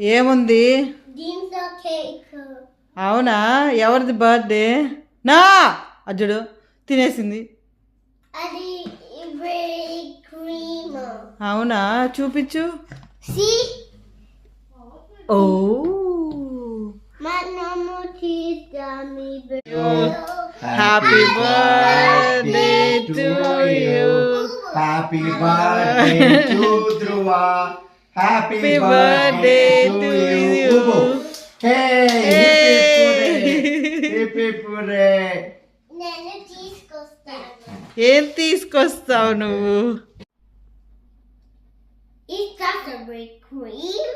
ఏముంది? దీంట్లో కేక్. అవునా? ఎవరిది బర్త్డే? నా అజ్జుడు తినేసింది. అది క్రీమ్. అవునా? చూపించు. సి ఓ మా నాన్న తీద్దామి. Happy birthday to you. Happy birthday to Dhruva. Happy birthday to you. Hip hip hooray. నేను తీసుకొస్తాను. ఏం తీసుకొస్తావు నువ్వు? It's strawberry cream.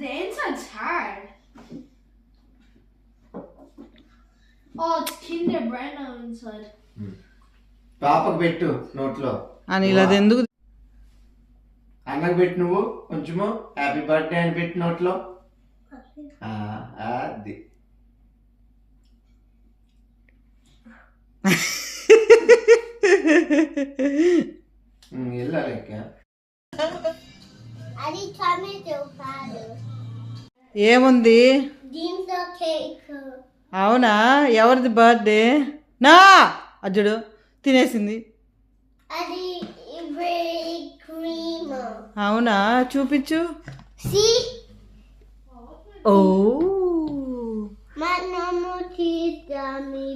The inside's hard. Oh, it's Kinder Bueno inside. పాపకు పెట్టు నోట్లో. అని ఇలా ఎందుకు? అన్నకు పెట్టు నువ్వు కొంచెము. హ్యాపీ బర్త్డే అని పెట్టు నోట్లో. అది వెళ్ళాలి. అది టమాటో కాదు. ఏముంది? దీంట్లో కేక్. అవునా? ఎవరిది బర్త్డే? నా అజ్జుడు తినేసింది. అది క్రీమ్. అవునా? చూపించు. సి ఓ మా నాన్న తీద్దామి.